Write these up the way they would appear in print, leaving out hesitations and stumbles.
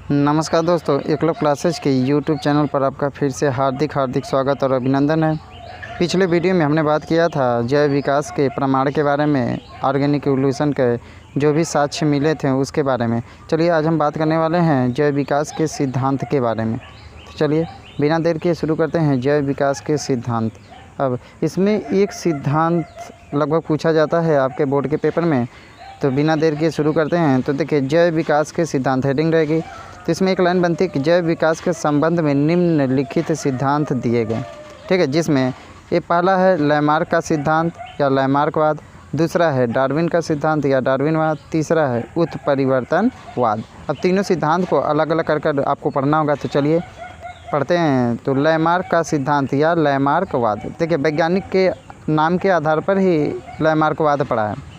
नमस्कार दोस्तों, एकलव्य क्लासेज के यूट्यूब चैनल पर आपका फिर से हार्दिक स्वागत और अभिनंदन है। पिछले वीडियो में हमने बात किया था जैव विकास के प्रमाण के बारे में, ऑर्गेनिक इवोल्यूशन के जो भी साक्ष्य मिले थे उसके बारे में। चलिए आज हम बात करने वाले हैं जैव विकास के सिद्धांत के बारे में। तो चलिए बिना देर के शुरू करते हैं जैव विकास के सिद्धांत। अब इसमें एक सिद्धांत लगभग पूछा जाता है आपके बोर्ड के पेपर में, तो बिना देर के शुरू करते हैं। तो देखिए जैव विकास के सिद्धांत हेडिंग रहेगी, तो इसमें एक लाइन बनती है कि जैव विकास के संबंध में निम्नलिखित सिद्धांत दिए गए। ठीक है, जिसमें ये पहला है लैमार्क का सिद्धांत या लैमार्कवाद, दूसरा है डार्विन का सिद्धांत या डार्विनवाद, तीसरा है उत्परिवर्तनवाद। अब तीनों सिद्धांत को अलग अलग कर आपको पढ़ना होगा, तो चलिए पढ़ते हैं। तो लैमार्क का सिद्धांत या लैमार्कवाद, देखिए वैज्ञानिक के नाम के आधार पर ही लैमार्कवाद पढ़ा है।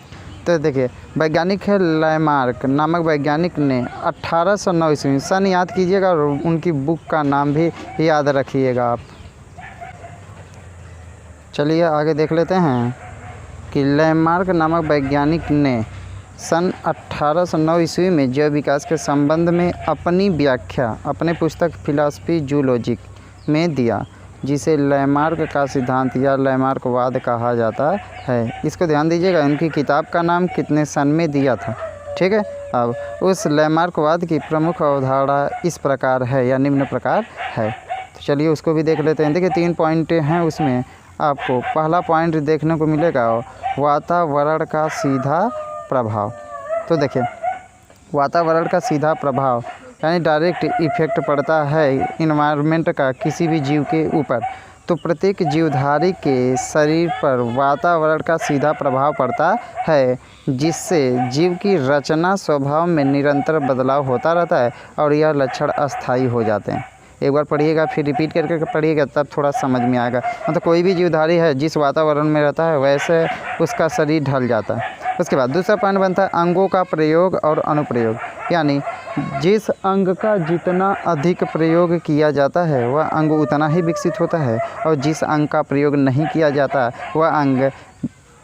तो देखिए वैज्ञानिक है लैमार्क नामक वैज्ञानिक ने 1809 ईस्वी, सन याद कीजिएगा और उनकी बुक का नाम भी याद रखिएगा आप। चलिए आगे देख लेते हैं कि लैमार्क नामक वैज्ञानिक ने सन 1809 ईस्वी में जैव विकास के संबंध में अपनी व्याख्या अपने पुस्तक फिलॉसफी जूलॉजिक में दिया, जिसे लैमार्क का सिद्धांत या लैमार्कवाद कहा जाता है। इसको ध्यान दीजिएगा, उनकी किताब का नाम कितने सन में दिया था। ठीक है, अब उस लैमार्कवाद की प्रमुख अवधारणा इस प्रकार है या निम्न प्रकार है। तो चलिए उसको भी देख लेते हैं। देखिए 3 पॉइंट हैं उसमें, आपको पहला पॉइंट देखने को मिलेगा वातावरण का सीधा प्रभाव। तो देखिए वातावरण का सीधा प्रभाव यानी डायरेक्ट इफेक्ट पड़ता है इन्वायरमेंट का किसी भी जीव के ऊपर। तो प्रत्येक जीवधारी के शरीर पर वातावरण का सीधा प्रभाव पड़ता है, जिससे जीव की रचना स्वभाव में निरंतर बदलाव होता रहता है और यह लक्षण अस्थायी हो जाते हैं। एक बार पढ़िएगा फिर रिपीट करके पढ़िएगा, तब थोड़ा समझ में आएगा। मतलब कोई भी जीवधारी है जिस वातावरण में रहता है वैसे उसका शरीर ढल जाता है। उसके बाद दूसरा पॉइंट बनता है अंगों का प्रयोग और अनुप्रयोग, यानी जिस अंग का जितना अधिक प्रयोग किया जाता है वह अंग उतना ही विकसित होता है, और जिस अंग का प्रयोग नहीं किया जाता वह अंग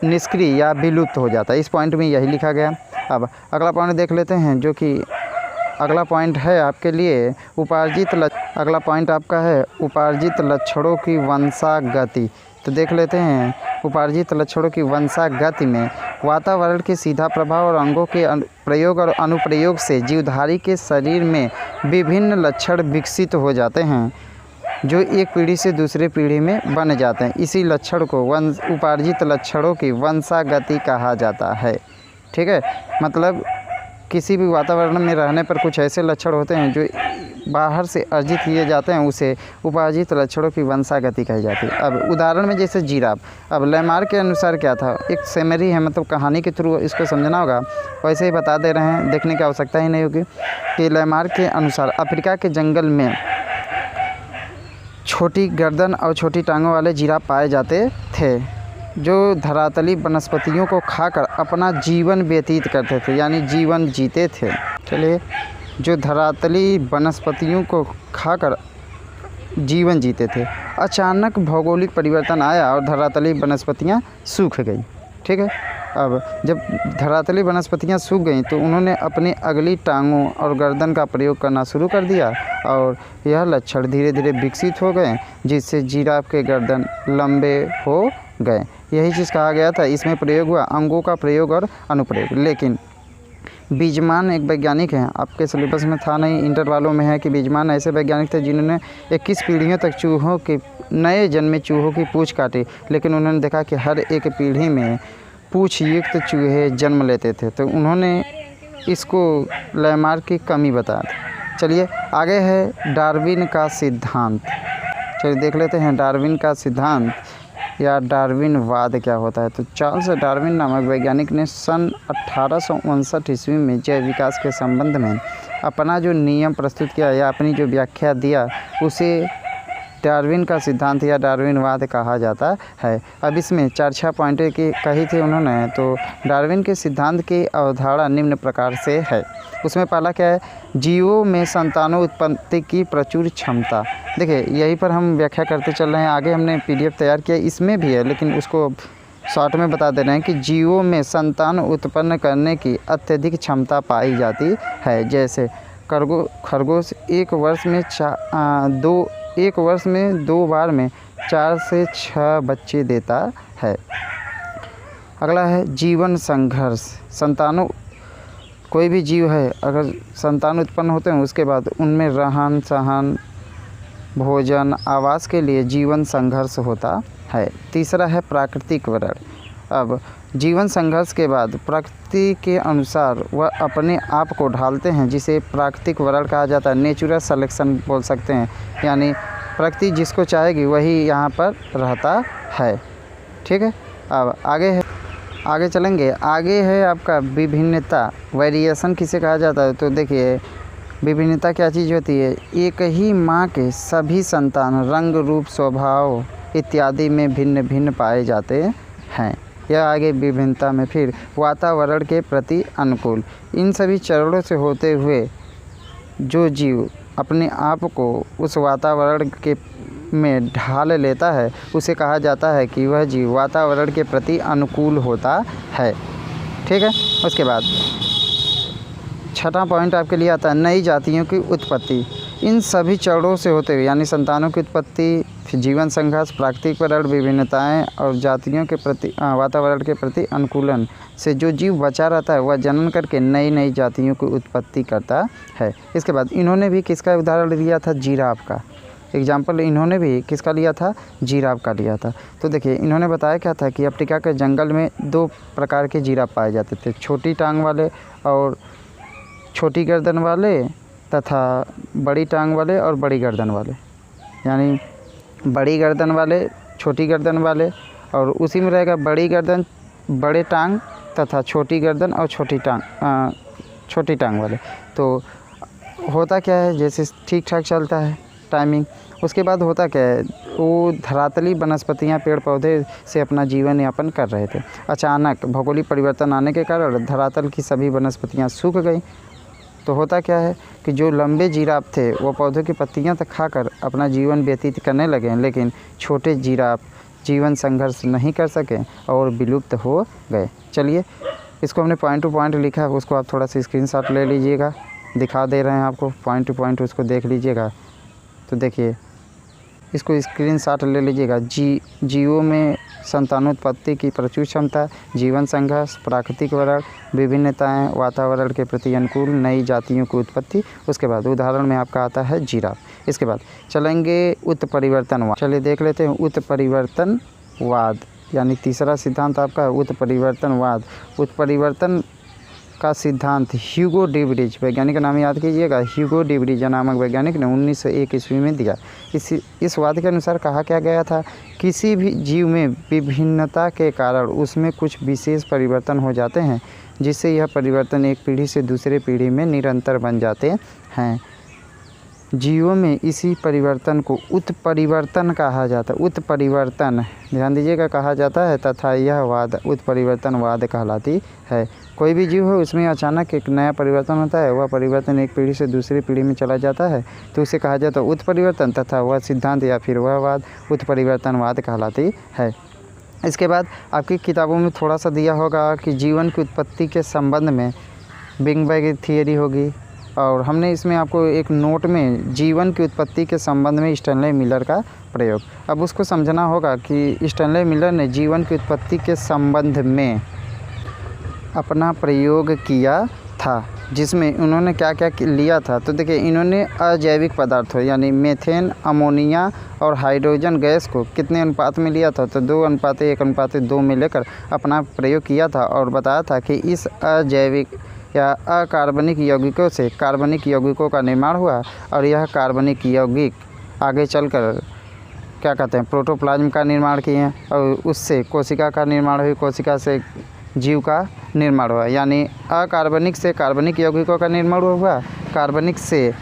निष्क्रिय या विलुप्त हो जाता है। इस पॉइंट में यही लिखा गया। अब अगला पॉइंट देख लेते हैं, जो कि अगला पॉइंट है आपके लिए अगला पॉइंट आपका है उपार्जित लक्षणों की वंशागति। तो देख लेते हैं उपार्जित लक्षणों की वंशागति में वातावरण के सीधा प्रभाव और अंगों के प्रयोग और अनुप्रयोग से जीवधारी के शरीर में विभिन्न लक्षण विकसित हो जाते हैं, जो एक पीढ़ी से दूसरे पीढ़ी में बन जाते हैं। इसी लक्षण को उपार्जित लक्षणों की वंशागति कहा जाता है। ठीक है, मतलब किसी भी वातावरण में रहने पर कुछ ऐसे लक्षण होते हैं जो बाहर से अर्जित किए जाते हैं, उसे उपार्जित लक्षणों की वंशागति कही जाती है। अब उदाहरण में जैसे जिराफ, अब लैमार्क के अनुसार क्या था, एक सेमरी है, मतलब कहानी के थ्रू इसको समझना होगा, वैसे ही बता दे रहे हैं, देखने की आवश्यकता ही नहीं होगी। कि लैमार्क के अनुसार अफ्रीका के जंगल में छोटी गर्दन और छोटी टांगों वाले जिराफ पाए जाते थे, जो धरातली वनस्पतियों को खाकर अपना जीवन व्यतीत करते थे, यानी जीवन जीते थे। चलिए, जो धरातली वनस्पतियों को खाकर जीवन जीते थे। अचानक भौगोलिक परिवर्तन आया और धरातली वनस्पतियां सूख गई। ठीक है, अब जब धरातली वनस्पतियां सूख गईं तो उन्होंने अपनी अगली टांगों और गर्दन का प्रयोग करना शुरू कर दिया, और यह लक्षण धीरे धीरे विकसित हो गए, जिससे जिराफ के गर्दन लंबे हो गए। यही चीज़ कहा गया था, इसमें प्रयोग हुआ अंगों का प्रयोग और अनुप्रयोग। लेकिन बीजमान एक वैज्ञानिक हैं, आपके सिलेबस में था नहीं, इंटर वालों में है कि बीजमान ऐसे वैज्ञानिक थे जिन्होंने 21 पीढ़ियों तक चूहों की नए जन्मे चूहों की पूँछ काटी, लेकिन उन्होंने देखा कि हर एक पीढ़ी में पूँछ युक्त चूहे जन्म लेते थे, तो उन्होंने इसको लैमार्क की कमी बताया था। चलिए आगे है डार्विन का सिद्धांत। चलिए देख लेते हैं डार्विन का सिद्धांत या डार्विनवाद क्या होता है। तो चार्ल्स डार्विन नामक वैज्ञानिक ने सन 1859 ईस्वी में जैव विकास के संबंध में अपना जो नियम प्रस्तुत किया या अपनी जो व्याख्या दिया, उसे डार्विन का सिद्धांत या डार्विनवाद कहा जाता है। अब इसमें 4-6 पॉइंट की कही थी उन्होंने। तो डार्विन के सिद्धांत की अवधारणा निम्न प्रकार से है। उसमें पहला क्या है, जीवों में संतानोत्पत्ति की प्रचुर क्षमता। देखिए यहीं पर हम व्याख्या करते चल रहे हैं, आगे हमने PDF तैयार किया, इसमें भी है, लेकिन उसको शॉर्ट में बता दे रहे हैं कि जीवों में संतान उत्पन्न करने की अत्यधिक क्षमता पाई जाती है, जैसे खरगोश एक वर्ष में 2 बार में 4 से 6 बच्चे देता है। अगला है जीवन संघर्ष। संतानों, कोई भी जीव है अगर संतान उत्पन्न होते हैं उसके बाद उनमें रहन सहन, भोजन, आवास के लिए जीवन संघर्ष होता है। तीसरा है प्राकृतिक वरण। अब जीवन संघर्ष के बाद प्रकृति के अनुसार वह अपने आप को ढालते हैं, जिसे प्राकृतिक वरण कहा जाता है। नेचुरल सिलेक्शन बोल सकते हैं, यानी प्रकृति जिसको चाहेगी वही यहाँ पर रहता है। ठीक है, अब आगे चलेंगे। आगे है आपका विभिन्नता। वेरिएशन किसे कहा जाता है? तो देखिए विभिन्नता क्या चीज़ होती है? एक ही माँ के सभी संतान रंग, रूप, स्वभाव इत्यादि में भिन्न भिन्न पाए जाते हैं। यह आगे विभिन्नता में। फिर वातावरण के प्रति अनुकूल। इन सभी चरणों से होते हुए जो जीव अपने आप को उस वातावरण के में ढाल लेता है उसे कहा जाता है कि वह जीव वातावरण के प्रति अनुकूल होता है। ठीक है, उसके बाद छठा पॉइंट आपके लिए आता है नई जातियों की उत्पत्ति। इन सभी चरणों से होते हुए, यानी संतानों की उत्पत्ति, फिर जीवन संघर्ष, प्राकृतिक वरण, विभिन्नताएं और जातियों के प्रति वातावरण के प्रति अनुकूलन से जो जीव बचा रहता है वह जनन करके नई नई जातियों की उत्पत्ति करता है। इसके बाद इन्होंने भी किसका उदाहरण लिया था? जिराफ का। एग्जाम्पल इन्होंने भी किसका लिया था? जिराफ का लिया था। तो देखिए इन्होंने बताया क्या था कि अफ्रीका के जंगल में 2 प्रकार के जिराफ पाए जाते थे, छोटी टांग वाले और छोटी गर्दन वाले, तथा बड़ी टांग वाले और बड़ी गर्दन वाले। यानी बड़ी गर्दन वाले, छोटी गर्दन वाले, और उसी में रहेगा बड़ी गर्दन, बड़े टांग, तथा छोटी गर्दन और छोटी टांग वाले। तो होता क्या है, जैसे ठीक ठाक चलता है टाइमिंग, उसके बाद होता क्या है, वो धरातली वनस्पतियाँ, पेड़ पौधे से अपना जीवन यापन कर रहे थे। अचानक भौगोलिक परिवर्तन आने के कारण धरातल की सभी वनस्पतियाँ सूख गई। तो होता क्या है कि जो लंबे जिराफ थे वो पौधों की पत्तियां तक खाकर अपना जीवन व्यतीत करने लगे, लेकिन छोटे जिराफ जीवन संघर्ष नहीं कर सके और विलुप्त हो गए। चलिए इसको हमने पॉइंट टू पॉइंट लिखा है, उसको आप थोड़ा सा स्क्रीनशॉट ले लीजिएगा, दिखा दे रहे हैं आपको पॉइंट टू पॉइंट, उसको देख लीजिएगा। तो देखिए इसको स्क्रीनशॉट ले लीजिएगा। जीवों में संतानोत्पत्ति की प्रचुर क्षमता, जीवन संघर्ष, प्राकृतिक वरण, विभिन्नताएं, वातावरण के प्रति अनुकूल, नई जातियों की उत्पत्ति। उसके बाद उदाहरण में आपका आता है जिराफ। इसके बाद चलेंगे उत्परिवर्तनवाद। चलिए देख लेते हैं उत्परिवर्तनवाद, यानी तीसरा सिद्धांत आपका उत्परिवर्तनवाद। उत्परिवर्तन का सिद्धांत ह्यूगो डी व्रिज, वैज्ञानिक का नाम याद कीजिएगा, ह्यूगो डी व्रिज नामक वैज्ञानिक ने 1901 ईस्वी में दिया। इस वाद के अनुसार कहा क्या गया था, किसी भी जीव में विभिन्नता के कारण उसमें कुछ विशेष परिवर्तन हो जाते हैं, जिससे यह परिवर्तन एक पीढ़ी से दूसरे पीढ़ी में निरंतर बन जाते हैं। जीवों में इसी परिवर्तन को उत्परिवर्तन कहा जाता है। उत्परिवर्तन ध्यान दीजिएगा कहा जाता है, तथा यह वाद उत्परिवर्तनवाद कहलाती है। कोई भी जीव हो उसमें अचानक एक नया परिवर्तन होता है, वह परिवर्तन एक पीढ़ी से दूसरी पीढ़ी में चला जाता है, तो उसे कहा जाता है उत्परिवर्तन, तथा वह सिद्धांत या फिर वह वाद उत्परिवर्तनवाद कहलाती है। इसके बाद आपकी किताबों में थोड़ा सा दिया होगा कि जीवन की उत्पत्ति के संबंध में बिग बैंग थियरी होगी, और हमने इसमें आपको एक नोट में जीवन की उत्पत्ति के संबंध में स्टैनले मिलर का प्रयोग, अब उसको समझना होगा कि स्टैनले मिलर ने जीवन की उत्पत्ति के संबंध में अपना प्रयोग किया था, जिसमें उन्होंने क्या क्या लिया था। तो देखिए इन्होंने अजैविक पदार्थों यानी मीथेन, अमोनिया और हाइड्रोजन गैस को कितने अनुपात में लिया था, तो 2:1:2 में लेकर अपना प्रयोग किया था, और बताया था कि इस अजैविक या अकार्बनिक यौगिकों से कार्बनिक यौगिकों का निर्माण हुआ, और यह कार्बनिक यौगिक आगे चलकर क्या कहते हैं प्रोटोप्लाज्म का निर्माण किए, और उससे कोशिका का निर्माण हुई, कोशिका से जीव का निर्माण हुआ। यानी अकार्बनिक से कार्बनिक यौगिकों का निर्माण हुआ, कार्बनिक से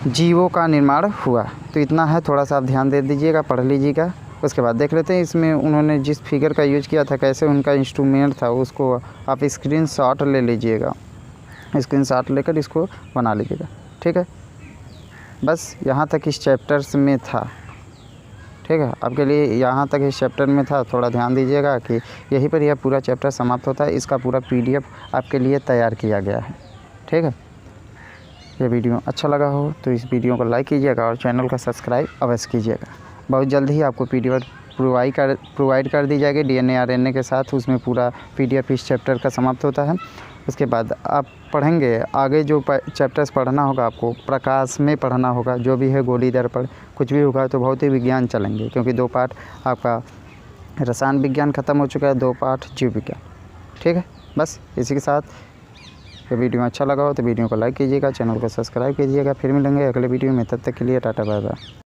जीवों का निर्माण हुआ। तो इतना है, थोड़ा सा आप ध्यान दे दीजिएगा, पढ़ लीजिएगा। उसके बाद देख लेते हैं इसमें उन्होंने जिस फिगर का यूज किया था, कैसे उनका इंस्ट्रूमेंट था, उसको आप स्क्रीनशॉट ले लीजिएगा, स्क्रीनशॉट लेकर इसको बना लीजिएगा। ठीक है, बस यहाँ तक इस चैप्टर्स में था। ठीक है, आपके लिए यहाँ तक इस चैप्टर में था, थोड़ा ध्यान दीजिएगा कि यहीं पर यह पूरा चैप्टर समाप्त होता है। इसका पूरा PDF आपके लिए तैयार किया गया है। ठीक है, ये वीडियो अच्छा लगा हो तो इस वीडियो को लाइक कीजिएगा और चैनल को सब्सक्राइब अवश्य कीजिएगा। बहुत जल्द ही आपको PDF प्रोवाइड कर दी जाएगी DNA RNA के साथ। उसमें पूरा PDF इस चैप्टर का समाप्त होता है। उसके बाद आप पढ़ेंगे आगे जो चैप्टर्स पढ़ना होगा, आपको प्रकाश में पढ़ना होगा, जो भी है गोली दर्पण कुछ भी होगा तो भौतिक विज्ञान चलेंगे, क्योंकि 2 पाठ आपका रसायन विज्ञान ख़त्म हो चुका है, 2 पाठ जीव विज्ञान। ठीक है, बस इसी के साथ ये वीडियो अच्छा लगा हो तो वीडियो को लाइक कीजिएगा, चैनल को सब्सक्राइब कीजिएगा। फिर मिलेंगे अगले वीडियो में, तब तक के लिए टाटा बाय बाय।